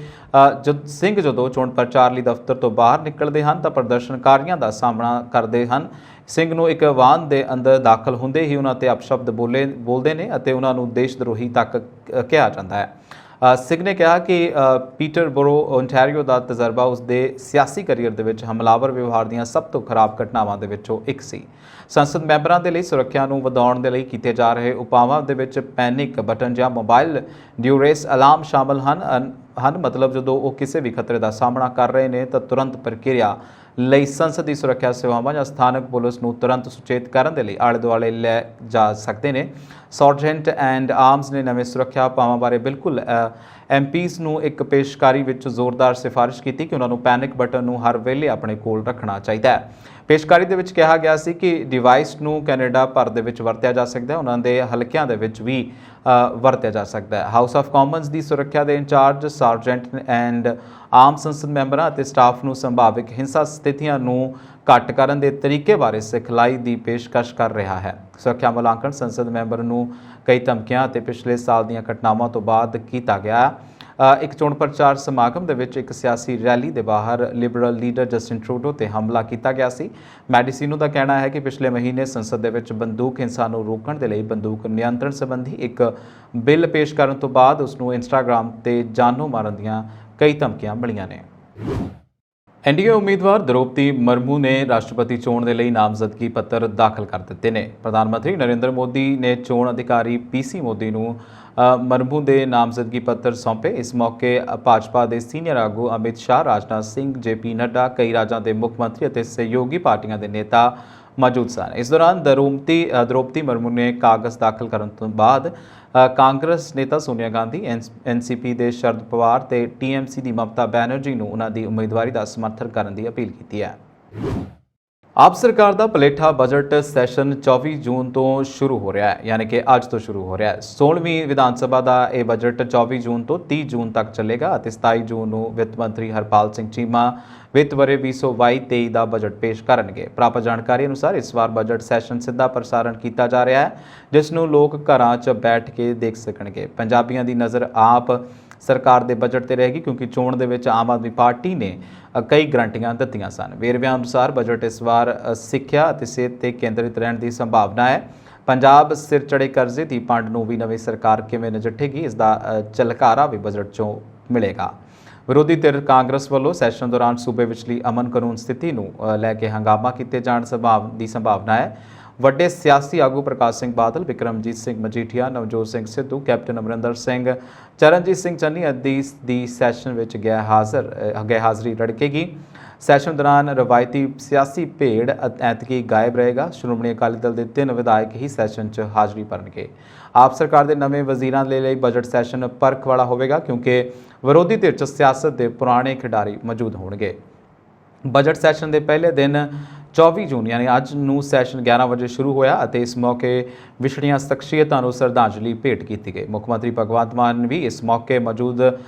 ਜਦੋਂ ਚੋਣ ਪ੍ਰਚਾਰ ਲਈ ਦਫ਼ਤਰ ਤੋਂ ਬਾਹਰ ਨਿਕਲਦੇ ਹਨ ਤਾਂ ਪ੍ਰਦਰਸ਼ਨਕਾਰੀਆਂ ਦਾ ਸਾਹਮਣਾ ਕਰਦੇ ਹਨ। ਸਿੰਘ ਨੂੰ ਇੱਕ ਵਾਹਨ ਦੇ ਅੰਦਰ ਦਾਖਲ ਹੁੰਦੇ ਹੀ ਉਹਨਾਂ ਤੇ ਅਪਸ਼ਬਦ ਬੋਲਦੇ ਨੇ ਅਤੇ ਉਹਨਾਂ ਨੂੰ ਦੇਸ਼ ਦਰੋਹੀ ਤੱਕ ਕਿਹਾ ਜਾਂਦਾ ਹੈ। ਸਿੰਘ ਨੇ ਕਿਹਾ ਕਿ ਪੀਟਰਬੋਰੋ ਓਨਟਾਰੀਓ ਦਾ ਤਜਰਬਾ ਉਸ ਦੇ ਸਿਆਸੀ ਕੈਰੀਅਰ ਦੇ ਵਿੱਚ ਹਮਲਾਵਰ ਵਿਵਹਾਰ ਦੀਆਂ ਸਭ ਤੋਂ ਖਰਾਬ ਘਟਨਾਵਾਂ ਦੇ ਵਿੱਚੋਂ ਇੱਕ ਸੀ। ਸੰਸਦ ਮੈਂਬਰਾਂ ਦੇ ਲਈ ਸੁਰੱਖਿਆ ਨੂੰ ਵਧਾਉਣ ਦੇ ਲਈ ਕੀਤੇ ਜਾ ਰਹੇ ਉਪਾਵਾਂ ਦੇ ਵਿੱਚ ਪੈਨਿਕ ਬਟਨ ਜਾਂ ਮੋਬਾਈਲ ਡਿਊਰੇਸ ਅਲਾਰਮ ਸ਼ਾਮਲ ਹਨ। ਮਤਲਬ ਜਦੋਂ ਉਹ ਕਿਸੇ ਵੀ ਖਤਰੇ ਦਾ ਸਾਹਮਣਾ ਕਰ ਰਹੇ ਨੇ ਤਾਂ ਤੁਰੰਤ ਪ੍ਰਕਿਰਿਆ ਲਈ ਸੰਸਦੀ ਸੁਰੱਖਿਆ ਸੇਵਾਵਾਂ ਜਾਂ ਸਥਾਨਕ ਪੁਲਿਸ ਨੂੰ ਤੁਰੰਤ ਸੁਚੇਤ ਕਰਨ ਦੇ ਲਈ ਆਲੇ ਦੁਆਲੇ ਲੈ ਜਾ ਸਕਦੇ ਨੇ। ਸਰਜੈਂਟ ਐਂਡ ਆਰਮਸ ਨੇ ਨਵੇਂ ਸੁਰੱਖਿਆ ਉਪਾਵਾਂ ਬਾਰੇ ਬਿਲਕੁਲ MPs ਨੂੰ ਇੱਕ ਪੇਸ਼ਕਾਰੀ ਵਿੱਚ ਜ਼ੋਰਦਾਰ ਸਿਫਾਰਿਸ਼ ਕੀਤੀ ਕਿ ਉਹਨਾਂ ਨੂੰ ਪੈਨਿਕ ਬਟਨ ਨੂੰ ਹਰ ਵੇਲੇ ਆਪਣੇ ਕੋਲ ਰੱਖਣਾ ਚਾਹੀਦਾ ਹੈ। ਪੇਸ਼ਕਾਰੀ ਦੇ ਵਿੱਚ ਕਿਹਾ ਗਿਆ ਸੀ ਕਿ ਡਿਵਾਈਸ ਨੂੰ ਕੈਨੇਡਾ ਭਰ ਦੇ ਵਿੱਚ ਵਰਤਿਆ ਜਾ ਸਕਦਾ ਹੈ, ਉਹਨਾਂ ਦੇ ਹਲਕਿਆਂ ਦੇ ਵਿੱਚ ਵੀ ਵਰਤਿਆ ਜਾ ਸਕਦਾ ਹੈ। ਹਾਊਸ ਆਫ ਕਾਮਨਸ ਦੀ ਸੁਰੱਖਿਆ ਦੇ ਇੰਚਾਰਜ ਸਰਜੈਂਟ ਐਂਡ ਆਮ ਸੰਸਦ ਮੈਂਬਰਾਂ ਅਤੇ ਸਟਾਫ ਨੂੰ ਸੰਭਾਵਿਕ ਹਿੰਸਾ ਸਥਿਤੀਆਂ ਨੂੰ ਘੱਟ ਕਰਨ ਦੇ ਤਰੀਕੇ ਬਾਰੇ ਸਿਖਲਾਈ ਦੀ ਪੇਸ਼ਕਸ਼ ਕਰ ਰਿਹਾ ਹੈ। ਸੁਰੱਖਿਆ ਮੁਲਾਂਕਣ ਸੰਸਦ ਮੈਂਬਰ ਨੂੰ ਕਈ ਧਮਕੀਆਂ ਅਤੇ ਪਿਛਲੇ ਸਾਲ ਦੀਆਂ ਘਟਨਾਵਾਂ ਤੋਂ ਬਾਅਦ ਕੀਤਾ ਗਿਆ। ਇੱਕ ਚੋਣ ਪ੍ਰਚਾਰ ਸਮਾਗਮ ਦੇ ਵਿੱਚ ਇੱਕ ਸਿਆਸੀ ਰੈਲੀ ਦੇ ਬਾਹਰ ਲਿਬਰਲ ਲੀਡਰ ਜਸਟਿਨ ਟਰੂਡੋ ਤੇ ਹਮਲਾ ਕੀਤਾ ਗਿਆ ਸੀ। ਮੈਡੀਸੀਨੋ ਦਾ ਕਹਿਣਾ ਹੈ ਕਿ ਪਿਛਲੇ ਮਹੀਨੇ ਸੰਸਦ ਦੇ ਵਿੱਚ ਬੰਦੂਕ ਹਿੰਸਾ ਨੂੰ ਰੋਕਣ ਦੇ ਲਈ ਬੰਦੂਕ ਨਿਯੰਤਰਣ ਸੰਬੰਧੀ ਇੱਕ ਬਿੱਲ ਪੇਸ਼ ਕਰਨ ਤੋਂ ਬਾਅਦ ਉਸ ਨੂੰ ਇੰਸਟਾਗ੍ਰਾਮ ਤੇ ਜਾਨੋਂ ਮਾਰਨ ਦੀਆਂ ਕਈ ਧਮਕੀਆਂ ਮਿਲੀਆਂ ਨੇ। NDA ਉਮੀਦਵਾਰ ਦ੍ਰੋਪਦੀ ਮਰਮੂ ਨੇ ਰਾਸ਼ਟਰਪਤੀ ਚੋਣ ਦੇ ਲਈ ਨਾਮਜ਼ਦਗੀ ਪੱਤਰ ਦਾਖਲ ਕਰ ਦਿੱਤੇ ਨੇ। ਪ੍ਰਧਾਨ ਮੰਤਰੀ ਨਰਿੰਦਰ ਮੋਦੀ ਨੇ ਚੋਣ ਅਧਿਕਾਰੀ PC ਮੋਦੀ ਨੂੰ ਮਰਮੂ ਦੇ ਨਾਮਜ਼ਦਗੀ ਪੱਤਰ ਸੌਂਪੇ। ਇਸ ਮੌਕੇ ਭਾਜਪਾ ਦੇ ਸੀਨੀਅਰ ਆਗੂ ਅਮਿਤ ਸ਼ਾਹ, ਰਾਜਨਾਥ ਸਿੰਘ, JP ਨੱਡਾ, ਕਈ ਰਾਜਾਂ ਦੇ ਮੁੱਖ ਮੰਤਰੀ ਅਤੇ ਸਹਿਯੋਗੀ ਪਾਰਟੀਆਂ ਦੇ ਨੇਤਾ ਮੌਜੂਦ ਸਨ। ਇਸ ਦੌਰਾਨ ਦ੍ਰੋਪਦੀ ਮਰਮੂ ਨੇ ਕਾਗਜ਼ ਦਾਖਲ ਕਰਨ ਤੋਂ ਬਾਅਦ ਕਾਂਗਰਸ ਨੇਤਾ ਸੋਨੀਆ ਗਾਂਧੀ, NCP ਦੇ ਸ਼ਰਦ ਪਵਾਰ ਤੇ TMC ਦੀ ਮਮਤਾ ਬੈਨਰਜੀ ਨੂੰ ਉਹਨਾਂ ਦੀ ਉਮੀਦਵਾਰੀ ਦਾ ਸਮਰਥਨ ਕਰਨ ਦੀ ਅਪੀਲ ਕੀਤੀ ਹੈ। ਆਪ ਸਰਕਾਰ ਦਾ ਪਲੇਠਾ ਬਜਟ ਸੈਸ਼ਨ 24 ਜੂਨ ਤੋਂ ਸ਼ੁਰੂ ਹੋ ਰਿਹਾ ਹੈ, ਯਾਨੀ ਕਿ ਅੱਜ ਤੋਂ ਸ਼ੁਰੂ ਹੋ ਰਿਹਾ ਹੈ। 16ਵੀਂ ਵਿਧਾਨ ਸਭਾ ਦਾ ਇਹ ਬਜਟ 24 ਜੂਨ ਤੋਂ 30 ਜੂਨ ਤੱਕ ਚੱਲੇਗਾ ਅਤੇ 27 ਜੂਨ ਨੂੰ ਵਿੱਤ ਮੰਤਰੀ ਹਰਪਾਲ ਸਿੰਘ ਚੀਮਾ ਵਿੱਤ ਵਰ੍ਹੇ 2022-23 ਦਾ ਬਜਟ ਪੇਸ਼ ਕਰਨਗੇ। ਪ੍ਰਾਪਤ ਜਾਣਕਾਰੀ ਅਨੁਸਾਰ ਇਸ ਵਾਰ ਬਜਟ ਸੈਸ਼ਨ ਸਿੱਧਾ ਪ੍ਰਸਾਰਣ ਕੀਤਾ ਜਾ ਰਿਹਾ ਹੈ, ਜਿਸ ਨੂੰ ਲੋਕ ਘਰਾਂ 'ਚ ਬੈਠ ਕੇ ਦੇਖ ਸਕਣਗੇ। ਪੰਜਾਬੀਆਂ ਦੀ ਨਜ਼ਰ ਆਪ ਸਰਕਾਰ ਦੇ ਬਜਟ ਤੇ ਰਹੇਗੀ ਕਿਉਂਕਿ ਚੋਣ ਦੇ ਵਿੱਚ ਆਮ ਆਦਮੀ ਪਾਰਟੀ ਨੇ ਕਈ ਗਰੰਟੀਆਂ ਦਿੱਤੀਆਂ ਸਨ। ਵੇਰਵਿਆਂ ਅਨੁਸਾਰ ਬਜਟ ਇਸ ਵਾਰ ਸਿੱਖਿਆ ਅਤੇ ਸਿਹਤ ਤੇ ਕੇਂਦਰਿਤ ਰਹਿਣ ਦੀ ਸੰਭਾਵਨਾ ਹੈ। ਪੰਜਾਬ ਸਿਰ ਚੜੇ ਕਰਜ਼ੇ ਦੀ ਪੰਡ ਨੂੰ ਵੀ ਨਵੀਂ ਸਰਕਾਰ ਕਿਵੇਂ ਨਜਿੱਠੇਗੀ, ਇਸ ਦਾ ਝਲਕਾਰਾ ਵੀ ਬਜਟ 'ਚੋਂ ਮਿਲੇਗਾ। ਵਿਰੋਧੀ ਧਿਰ ਕਾਂਗਰਸ ਵੱਲੋਂ ਸੈਸ਼ਨ ਦੌਰਾਨ ਸੂਬੇ ਵਿਚਲੀ ਅਮਨ ਕਾਨੂੰਨ ਸਥਿਤੀ ਨੂੰ ਲੈ ਕੇ ਹੰਗਾਮਾ ਕੀਤੇ ਜਾਣ ਦੀ ਸੰਭਾਵਨਾ ਹੈ। ਵੱਡੇ ਸਿਆਸੀ ਆਗੂ ਪ੍ਰਕਾਸ਼ ਸਿੰਘ ਬਾਦਲ, ਬਿਕਰਮਜੀਤ ਸਿੰਘ ਮਜੀਠੀਆ, ਨਵਜੋਤ ਸਿੰਘ ਸਿੱਧੂ, ਕੈਪਟਨ ਅਮਰਿੰਦਰ ਸਿੰਘ, ਚਰਨਜੀਤ ਸਿੰਘ ਚੰਨੀ ਆਦਿ ਦੀ ਸੈਸ਼ਨ ਵਿੱਚ ਗੈਰ ਹਾਜ਼ਰੀ ਰੜਕੇਗੀ। ਸੈਸ਼ਨ ਦੌਰਾਨ ਰਵਾਇਤੀ ਸਿਆਸੀ ਭੇੜ ਐਤਕੀ ਗਾਇਬ ਰਹੇਗਾ। ਸ਼੍ਰੋਮਣੀ ਅਕਾਲੀ ਦਲ ਦੇ 3 ਵਿਧਾਇਕ ਹੀ ਸੈਸ਼ਨ 'ਚ ਹਾਜ਼ਰੀ ਭਰਨਗੇ। ਆਪ ਸਰਕਾਰ ਦੇ ਨਵੇਂ ਵਜ਼ੀਰਾਂ ਦੇ ਲਈ ਬਜਟ ਸੈਸ਼ਨ ਪਰਖ ਵਾਲਾ ਹੋਵੇਗਾ ਕਿਉਂਕਿ ਵਿਰੋਧੀ ਧਿਰ 'ਚ ਸਿਆਸਤ ਦੇ ਪੁਰਾਣੇ ਖਿਡਾਰੀ ਮੌਜੂਦ ਹੋਣਗੇ। ਬਜਟ ਸੈਸ਼ਨ ਦੇ ਪਹਿਲੇ ਦਿਨ 24 ਜੂਨ यानी ਅੱਜ ਨੂੰ ਸੈਸ਼ਨ 11 ਵਜੇ ਸ਼ੁਰੂ ਹੋਇਆ ਅਤੇ ਇਸ ਮੌਕੇ ਵਿਛੜੀਆਂ ਸ਼ਖਸੀਅਤਾਂ ਨੂੰ ਸ਼ਰਧਾਂਜਲੀ ਭੇਟ ਕੀਤੀ ਗਈ। ਮੁੱਖ ਮੰਤਰੀ ਭਗਵੰਤ ਮਾਨ ਵੀ ਇਸ ਮੌਕੇ ਮੌਜੂਦ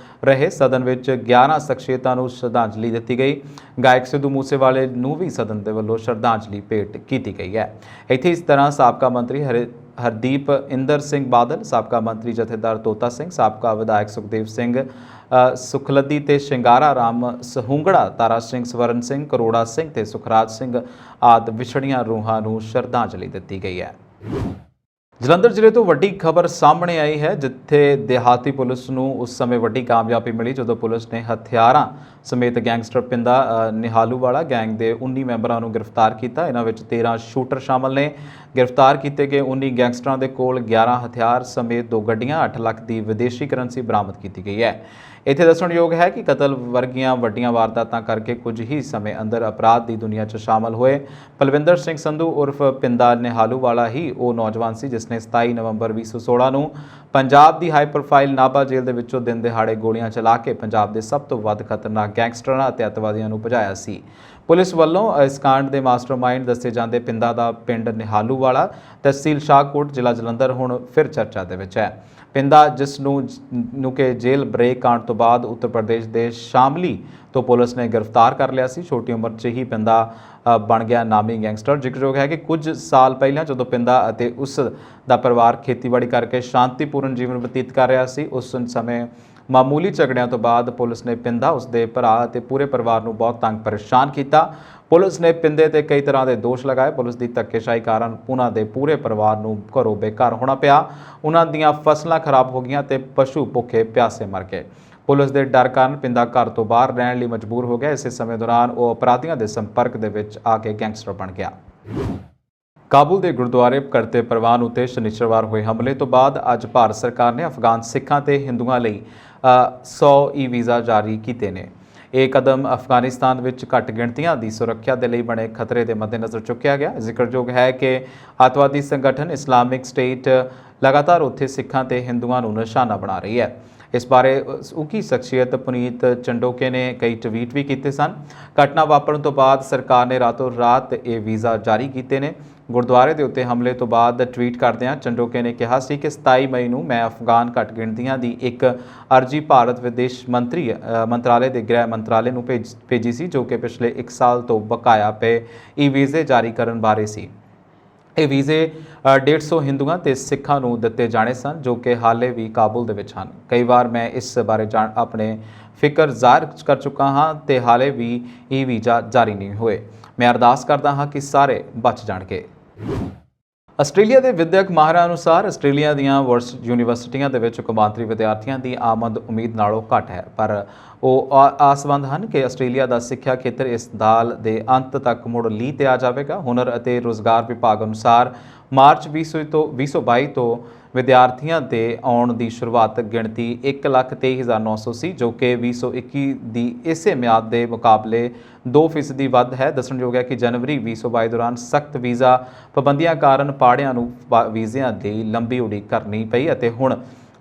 ਰਹੇ। ਸਦਨ ਵਿੱਚ 11 ਸ਼ਖਸੀਅਤਾਂ ਨੂੰ ਸ਼ਰਧਾਂਜਲੀ ਦਿੱਤੀ ਗਈ। ਗਾਇਕ ਸਿੱਧੂ ਮੂਸੇਵਾਲੇ ਨੂੰ ਵੀ ਸਦਨ ਦੇ ਵੱਲੋਂ ਸ਼ਰਧਾਂਜਲੀ ਭੇਟ ਕੀਤੀ ਗਈ ਹੈ। ਇੱਥੇ ਇਸ ਤਰ੍ਹਾਂ ਸਾਬਕਾ ਮੰਤਰੀ ਹਰਦੀਪ ਇੰਦਰ ਸਿੰਘ ਬਾਦਲ, ਸਾਬਕਾ ਮੰਤਰੀ ਜਥੇਦਾਰ ਤੋਤਾ ਸਿੰਘ, ਸਾਬਕਾ ਵਿਧਾਇਕ ਸੁਖਦੇਵ ਸਿੰਘ ਸੁਖਲੱਦੀ ਤੇ ਸ਼ਿੰਗਾਰਾ ਰਾਮ ਸਹੂੰਗੜਾ, ਤਾਰਾ ਸਿੰਘ, ਸਵਰਨ ਸਿੰਘ, ਕਰੋੜਾ ਸਿੰਘ ਤੇ ਸੁਖਰਾਜ ਸਿੰਘ ਆਦਿ ਵਿਛੜੀਆਂ ਰੂਹਾਂ ਨੂੰ ਸ਼ਰਧਾਂਜਲੀ ਦਿੱਤੀ ਗਈ ਹੈ। ਜਲੰਧਰ ਜ਼ਿਲ੍ਹੇ ਤੋਂ ਵੱਡੀ ਖਬਰ ਸਾਹਮਣੇ ਆਈ ਹੈ, ਜਿੱਥੇ ਦਿਹਾਤੀ ਪੁਲਿਸ ਨੂੰ ਉਸ ਸਮੇਂ ਵੱਡੀ ਕਾਮਯਾਬੀ ਮਿਲੀ ਜਦੋਂ ਪੁਲਿਸ ਨੇ ਹਥਿਆਰਾਂ ਸਮੇਤ ਗੈਂਗਸਟਰ ਪਿੰਦਾ ਨਿਹਾਲੂਵਾਲਾ ਗੈਂਗ ਦੇ 19 ਮੈਂਬਰਾਂ ਨੂੰ ਗ੍ਰਿਫਤਾਰ ਕੀਤਾ। ਇਹਨਾਂ ਵਿੱਚ 13 ਸ਼ੂਟਰ ਸ਼ਾਮਲ ਨੇ। ਗ੍ਰਿਫਤਾਰ ਕੀਤੇ ਗਏ 19 ਗੈਂਗਸਟਰਾਂ ਦੇ ਕੋਲ 11 ਹਥਿਆਰ ਸਮੇਤ 2 ਗੱਡੀਆਂ, 8 ਲੱਖ ਦੀ ਵਿਦੇਸ਼ੀ ਕਰੰਸੀ ਬਰਾਮਦ ਕੀਤੀ ਗਈ ਹੈ। ਇੱਥੇ ਦੱਸਣਯੋਗ ਹੈ ਕਿ ਕਤਲ ਵਰਗੀਆਂ ਵੱਡੀਆਂ ਵਾਰਦਾਤਾਂ ਕਰਕੇ ਕੁਝ ਹੀ ਸਮੇਂ ਅੰਦਰ ਅਪਰਾਧ ਦੀ ਦੁਨੀਆ 'ਚ ਸ਼ਾਮਲ ਹੋਏ ਪਲਵਿੰਦਰ ਸਿੰਘ ਸੰਧੂ ਉਰਫ ਪਿੰਦਾ ਨਿਹਾਲੂਵਾਲਾ ਹੀ ਉਹ ਨੌਜਵਾਨ ਸੀ ਜਿਸ ਨੇ 27 ਨਵੰਬਰ 2016 ਨੂੰ ਪੰਜਾਬ ਦੀ ਹਾਈ ਪ੍ਰੋਫਾਈਲ ਨਾਭਾ ਜੇਲ੍ਹ ਦੇ ਵਿੱਚੋਂ ਦਿਨ ਦਿਹਾੜੇ ਗੋਲੀਆਂ ਚਲਾ ਕੇ ਪੰਜਾਬ ਦੇ ਸਭ ਤੋਂ ਵੱਧ ਖਤਰਨਾਕ ਗੈਂਗਸਟਰਾਂ ਅਤੇ ਅੱਤਵਾਦੀਆਂ ਨੂੰ ਭਜਾਇਆ ਸੀ। ਪੁਲਿਸ ਵੱਲੋਂ ਇਸ ਕਾਂਡ ਦੇ ਮਾਸਟਰਮਾਈਂਡ ਦੱਸੇ ਜਾਂਦੇ ਪਿੰਦਾ ਦਾ ਪਿੰਡ ਨਿਹਾਲੂਵਾਲਾ, ਤਹਿਸੀਲ ਸ਼ਾਹਕੋਟ, ਜ਼ਿਲ੍ਹਾ ਜਲੰਧਰ ਹੁਣ ਫਿਰ ਚਰਚਾ ਦੇ ਵਿੱਚ ਹੈ। ਪਿੰਦਾ ਜਿਸ ਨੂੰ ਕਿ ਜੇਲ੍ਹ ਬ੍ਰੇਕ ਕਾਂਡ ਤੋਂ ਬਾਅਦ ਉੱਤਰ ਪ੍ਰਦੇਸ਼ ਦੇ ਸ਼ਾਮਲੀ ਤੋਂ ਪੁਲਿਸ ਨੇ ਗ੍ਰਿਫਤਾਰ ਕਰ ਲਿਆ ਸੀ। ਛੋਟੀ ਉਮਰ 'ਚ ਹੀ ਪਿੰਦਾ ਬਣ ਗਿਆ ਨਾਮੀ ਗੈਂਗਸਟਰ। ਜ਼ਿਕਰਯੋਗ ਹੈ ਕਿ ਕੁਝ ਸਾਲ ਪਹਿਲਾਂ ਜਦੋਂ ਪਿੰਦਾ ਅਤੇ ਉਸ ਦਾ ਪਰਿਵਾਰ ਖੇਤੀਬਾੜੀ ਕਰਕੇ ਸ਼ਾਂਤੀਪੂਰਨ ਜੀਵਨ ਬਤੀਤ ਕਰ ਰਿਹਾ ਸੀ, ਉਸ ਸਮੇਂ ਮਾਮੂਲੀ ਝਗੜਿਆਂ ਤੋਂ ਬਾਅਦ ਪੁਲਿਸ ਨੇ ਪਿੰਦਾ, ਉਸਦੇ ਭਰਾ ਅਤੇ ਪੂਰੇ ਪਰਿਵਾਰ ਨੂੰ ਬਹੁਤ ਤੰਗ ਪਰੇਸ਼ਾਨ ਕੀਤਾ। ਪੁਲਿਸ ਨੇ ਪਿੰਦੇ ਤੇ ਕਈ ਤਰ੍ਹਾਂ ਦੇ ਦੋਸ਼ ਲਗਾਏ। ਪੁਲਿਸ ਦੀ ਧੱਕੇਸ਼ਾਹੀ ਕਾਰਨ ਉਹਨਾਂ ਦੇ ਪੂਰੇ ਪਰਿਵਾਰ ਨੂੰ ਘਰੋਂ ਬੇਘਰ ਹੋਣਾ ਪਿਆ। ਉਹਨਾਂ ਦੀਆਂ ਫਸਲਾਂ ਖਰਾਬ ਹੋ ਗਈਆਂ ਤੇ ਪਸ਼ੂ ਭੁੱਖੇ ਪਿਆਸੇ ਮਰ ਗਏ। ਪੁਲਿਸ ਦੇ ਡਰ ਕਾਰਨ ਪਿੰਦਾ ਘਰ ਤੋਂ ਬਾਹਰ ਰਹਿਣ ਲਈ ਮਜਬੂਰ ਹੋ ਗਿਆ। ਇਸੇ ਸਮੇਂ ਦੌਰਾਨ ਉਹ ਅਪਰਾਧੀਆਂ ਦੇ ਸੰਪਰਕ ਦੇ ਵਿੱਚ ਆ ਕੇ ਗੈਂਗਸਟਰ ਬਣ ਗਿਆ। ਕਾਬੁਲ ਦੇ ਗੁਰਦੁਆਰੇ ਕਰਤੇ ਪ੍ਰਵਾਨ ਉਤੇ ਸ਼ਨੀਚਰਵਾਰ ਹੋਏ ਹਮਲੇ ਤੋਂ ਬਾਅਦ ਅੱਜ ਭਾਰਤ ਸਰਕਾਰ ਨੇ ਅਫਗਾਨ ਸਿੱਖਾਂ ਤੇ ਹਿੰਦੂਆਂ ਲਈ 100 ਈ ਵੀਜ਼ਾ ਜਾਰੀ ਕੀਤੇ ਨੇ। ਇਹ ਕਦਮ ਅਫਗਾਨਿਸਤਾਨ ਵਿੱਚ ਘੱਟ ਗਿਣਤੀਆਂ ਦੀ ਸੁਰੱਖਿਆ ਦੇ ਲਈ ਬਣੇ ਖਤਰੇ ਦੇ ਮੱਦੇਨਜ਼ਰ ਚੁੱਕਿਆ ਗਿਆ। ਜ਼ਿਕਰਯੋਗ ਹੈ ਕਿ ਅੱਤਵਾਦੀ ਸੰਗਠਨ ਇਸਲਾਮਿਕ ਸਟੇਟ ਲਗਾਤਾਰ ਉੱਥੇ ਸਿੱਖਾਂ ਤੇ ਹਿੰਦੂਆਂ ਨੂੰ ਨਿਸ਼ਾਨਾ ਬਣਾ ਰਹੀ ਹੈ। ਇਸ ਬਾਰੇ ਉਕੀ ਸ਼ਖਸੀਅਤ ਪੁਨੀਤ ਚੰਡੋਕੇ ਨੇ ਕਈ ਟਵੀਟ ਵੀ ਕੀਤੇ ਸਨ। ਘਟਨਾ ਵਾਪਰਨ ਤੋਂ ਬਾਅਦ ਸਰਕਾਰ ਨੇ ਰਾਤੋਂ ਰਾਤ ਇਹ ਵੀਜ਼ਾ ਜਾਰੀ ਕੀਤੇ ਨੇ। ਗੁਰਦੁਆਰੇ ਦੇ ਉੱਤੇ ਹਮਲੇ ਤੋਂ ਬਾਅਦ ਟਵੀਟ ਕਰਦਿਆਂ ਚੰਡੋਕੇ ਨੇ ਕਿਹਾ ਸੀ ਕਿ 27 ਮਈ ਨੂੰ ਮੈਂ ਅਫਗਾਨ ਘੱਟ ਗਿਣਤੀਆਂ ਦੀ ਇੱਕ ਅਰਜ਼ੀ ਭਾਰਤ ਵਿਦੇਸ਼ ਮੰਤਰਾਲੇ ਦੇ ਗ੍ਰਹਿ ਮੰਤਰਾਲੇ ਨੂੰ ਭੇਜੀ ਸੀ, ਜੋ ਕਿ ਪਿਛਲੇ 1 ਸਾਲ ਤੋਂ ਬਕਾਇਆ ਪਏ ਈ ਵੀਜ਼ੇ ਜਾਰੀ ਕਰਨ ਬਾਰੇ ਸੀ। ਇਹ ਵੀਜ਼ੇ 150 ਹਿੰਦੂਆਂ ਤੇ ਸਿੱਖਾਂ ਨੂੰ ਦਿੱਤੇ ਜਾਣੇ ਸਨ, ਜੋ ਕਿ ਹਾਲੇ ਵੀ ਕਾਬੁਲ ਦੇ ਵਿੱਚ ਹਨ। ਕਈ ਵਾਰ ਮੈਂ ਇਸ ਬਾਰੇ ਆਪਣੇ ਫਿਕਰ ਜ਼ਾਹਰ ਕਰ ਚੁੱਕਾ ਹਾਂ ਤੇ ਹਾਲੇ ਵੀ ਇਹ ਵੀਜ਼ਾ ਜਾਰੀ ਨਹੀਂ ਹੋਏ। ਮੈਂ ਅਰਦਾਸ ਕਰਦਾ ਹਾਂ ਕਿ ਸਾਰੇ ਬਚ ਜਾਣਗੇ। ਆਸਟ੍ਰੇਲੀਆ ਦੇ ਵਿਦਿਅਕ ਮਾਹਿਰਾਂ ਅਨੁਸਾਰ ਆਸਟ੍ਰੇਲੀਆ ਦੀਆਂ ਯੂਨੀਵਰਸਿਟੀਆਂ ਦੇ ਵਿੱਚ ਕੌਮਾਂਤਰੀ ਵਿਦਿਆਰਥੀਆਂ ਦੀ ਆਮਦ ਉਮੀਦ ਨਾਲੋਂ ਘੱਟ ਹੈ, ਪਰ ਉਹ ਆਸਵੰਦ ਹਨ ਕਿ ਆਸਟ੍ਰੇਲੀਆ ਦਾ ਸਿੱਖਿਆ ਖੇਤਰ ਇਸ ਸਾਲ ਦੇ ਅੰਤ ਤੱਕ ਮੁੜ ਲੀਹ ਤੇ ਆ ਜਾਵੇਗਾ। ਹੁਨਰ ਅਤੇ ਰੋਜ਼ਗਾਰ ਵਿਭਾਗ ਅਨੁਸਾਰ ਮਾਰਚ 2022 ਤੋਂ ਵਿਦਿਆਰਥੀਆਂ ਦੇ ਆਉਣ ਦੀ ਸ਼ੁਰੂਆਤ ਗਿਣਤੀ 1,23,900 ਸੀ, ਜੋ ਕਿ 2021 ਦੀ ਇਸੇ ਮਿਆਦ ਦੇ ਮੁਕਾਬਲੇ 2% ਵੱਧ ਹੈ। ਦੱਸਣਯੋਗ ਹੈ ਕਿ ਜਨਵਰੀ 2022 ਦੌਰਾਨ ਸਖਤ ਵੀਜ਼ਾ ਪਾਬੰਦੀਆਂ ਕਾਰਨ ਪਾੜਿਆਂ ਨੂੰ ਵੀਜ਼ਿਆਂ ਦੀ ਲੰਬੀ ਉਡੀਕ ਕਰਨੀ ਪਈ ਅਤੇ ਹੁਣ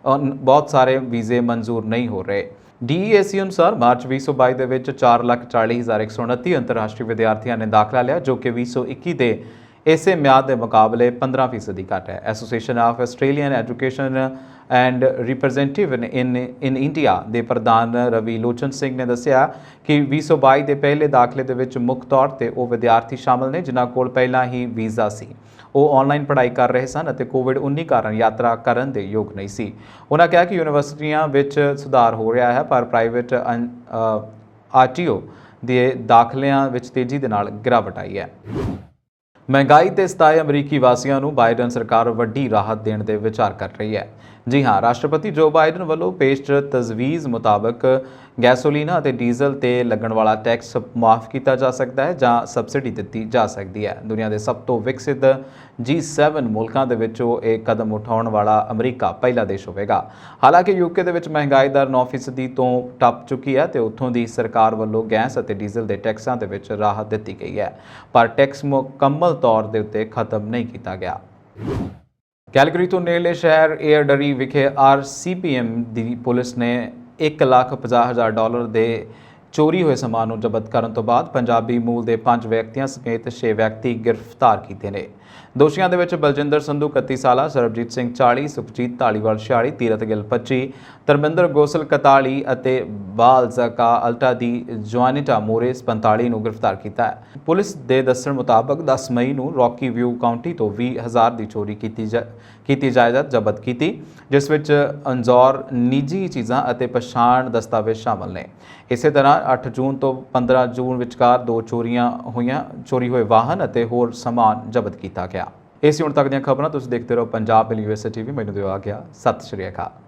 ਬਹੁਤ ਸਾਰੇ ਵੀਜ਼ੇ ਮਨਜ਼ੂਰ ਨਹੀਂ ਹੋ ਰਹੇ। DESE ਅਨੁਸਾਰ ਮਾਰਚ 2022 ਦੇ ਵਿੱਚ 4,40,129 ਅੰਤਰਰਾਸ਼ਟਰੀ ਵਿਦਿਆਰਥੀਆਂ ਨੇ ਦਾਖਲਾ ਲਿਆ, ਜੋ ਕਿ 2021 ਦੇ ਇਸੇ ਮਿਆਦ ਦੇ ਮੁਕਾਬਲੇ 15% ਘੱਟ ਹੈ। Association of Australian education and representative in India ਦੇ ਪ੍ਰਧਾਨ ਰਵੀ ਲੋਚਨ ਸਿੰਘ ਨੇ ਦੱਸਿਆ ਕਿ 2022 ਦੇ ਪਹਿਲੇ ਦਾਖਲੇ ਦੇ ਵਿੱਚ ਮੁੱਖ ਤੌਰ ਤੇ ਉਹ ਵਿਦਿਆਰਥੀ ਸ਼ਾਮਲ ਨੇ ਜਿਨ੍ਹਾਂ ਕੋਲ ਪਹਿਲਾਂ ਹੀ ਵੀਜ਼ਾ ਸੀ। ਉਹ ਆਨਲਾਈਨ ਪੜ੍ਹਾਈ ਕਰ ਰਹੇ ਸਨ ਅਤੇ ਕੋਵਿਡ-19 ਕਾਰਨ ਯਾਤਰਾ ਕਰਨ ਦੇ ਯੋਗ ਨਹੀਂ ਸੀ। ਉਹਨਾਂ ਕਿਹਾ ਕਿ ਯੂਨੀਵਰਸਿਟੀਆਂ ਵਿੱਚ ਸੁਧਾਰ ਹੋ ਰਿਹਾ ਹੈ, ਪਰ ਪ੍ਰਾਈਵੇਟ RTO ਦੇ ਦਾਖਲਿਆਂ ਵਿੱਚ ਤੇਜ਼ੀ ਦੇ ਨਾਲ ਗਿਰਾਵਟ ਆਈ ਹੈ। ਮਹਿੰਗਾਈ ਤੇ ਸਤਾਏ ਅਮਰੀਕੀ ਵਾਸੀਆਂ ਨੂੰ ਬਾਈਡਨ ਸਰਕਾਰ ਵੱਡੀ ਰਾਹਤ ਦੇਣ ਦੇ ਵਿਚਾਰ ਕਰ ਰਹੀ ਹੈ। ਜੀ ਹਾਂ, ਰਾਸ਼ਟਰਪਤੀ ਜੋ ਬਾਈਡਨ ਵੱਲੋਂ ਪੇਸ਼ ਤਜਵੀਜ਼ ਮੁਤਾਬਕ ਗੈਸੋਲੀਨ ਅਤੇ ਡੀਜ਼ਲ ਤੇ ਲੱਗਣ ਵਾਲਾ ਟੈਕਸ ਮਾਫ ਕੀਤਾ ਜਾ ਸਕਦਾ ਹੈ ਜਾਂ ਸਬਸਿਡੀ ਦਿੱਤੀ ਜਾ ਸਕਦੀ ਹੈ। ਦੁਨੀਆ ਦੇ ਸਭ ਤੋਂ ਵਿਕਸਿਤ G7 ਮੁਲਕਾਂ ਦੇ ਵਿੱਚੋਂ ਇਹ ਕਦਮ ਉਠਾਉਣ ਵਾਲਾ ਅਮਰੀਕਾ ਪਹਿਲਾ ਦੇਸ਼ ਹੋਵੇਗਾ। ਹਾਲਾਂਕਿ ਯੂਕੇ ਦੇ ਵਿੱਚ ਮਹਿੰਗਾਈ ਦਰ 9% ਤੋਂ ਟੱਪ ਚੁੱਕੀ ਹੈ ਤੇ ਉੱਥੋਂ ਦੀ ਸਰਕਾਰ ਵੱਲੋਂ ਗੈਸ ਅਤੇ ਡੀਜ਼ਲ ਦੇ ਟੈਕਸਾਂ ਦੇ ਵਿੱਚ ਰਾਹਤ ਦਿੱਤੀ ਗਈ ਹੈ, ਪਰ ਟੈਕਸ ਮੁਕੰਮਲ ਤੌਰ ਦੇ ਉੱਤੇ ਖਤਮ ਨਹੀਂ ਕੀਤਾ ਗਿਆ। ਕੈਲਗਰੀ ਤੋਂ ਨੇੜਲੇ ਸ਼ਹਿਰ ਏਅਰਡਰੀ ਵਿਖੇ RCPM ਦੀ ਪੁਲਿਸ ਨੇ $1,50,000 ਦੇ ਚੋਰੀ ਹੋਏ ਸਮਾਨ ਨੂੰ ਜ਼ਬਤ ਕਰਨ ਤੋਂ ਬਾਅਦ ਪੰਜਾਬੀ ਮੂਲ ਦੇ 5 ਵਿਅਕਤੀਆਂ ਸਮੇਤ 6 ਵਿਅਕਤੀ ਗ੍ਰਿਫਤਾਰ ਕੀਤੇ ਨੇ। ਦੋਸ਼ੀਆਂ ਦੇ ਵਿੱਚ ਬਲਜਿੰਦਰ ਸੰਧੂ 31 ਸਾਲਾ, ਸਰਬਜੀਤ ਸਿੰਘ 40, ਸੁਖਜੀਤ ਢਾਲੀਵਾਲ 46, ਤੀਰਥ ਗਿੱਲ 25, ਧਰਮਿੰਦਰ ਗੋਸਲ 41 ਅਤੇ ਬਾਲ ਜ਼ਕਾ ਅਲਟਾ ਦੀ ਜਵਾਨਿਟਾ ਮੋਰੇਸ 45 ਨੂੰ ਗ੍ਰਿਫਤਾਰ ਕੀਤਾ ਹੈ। ਪੁਲਿਸ ਦੇ ਦੱਸਣ ਮੁਤਾਬਕ 10 ਮਈ ਨੂੰ ਰੌਕੀ ਵਿਊ ਕਾਉਂਟੀ ਤੋਂ 20,000 ਦੀ ਚੋਰੀ ਕੀਤੀ ਜਾਇਦਾਦ ਜ਼ਬਤ ਕੀਤੀ, ਜਿਸ ਵਿੱਚ ਅਨਜ਼ੌਰ ਨਿੱਜੀ ਚੀਜ਼ਾਂ ਅਤੇ ਪਛਾਣ ਦਸਤਾਵੇਜ਼ ਸ਼ਾਮਲ ਨੇ। ਇਸੇ ਤਰ੍ਹਾਂ 8 ਜੂਨ ਤੋਂ 15 ਜੂਨ ਵਿਚਕਾਰ 2 ਚੋਰੀ ਹੋਏ ਵਾਹਨ ਅਤੇ ਹੋਰ ਸਮਾਨ ਜ਼ਬਤ ਕੀਤਾ ਗਿਆ। ਇਸ ਹੁਣ ਤੱਕ ਦੀਆਂ ਖਬਰਾਂ ਤੁਸੀਂ ਦੇਖਦੇ ਰਹੋ ਪੰਜਾਬ ਯੂਐਸਏ ਟੀਵੀ। ਮੈਨੂੰ ਦਿਓ ਆ ਗਿਆ। ਸਤਿ ਸ਼੍ਰੀ ਅਕਾਲ।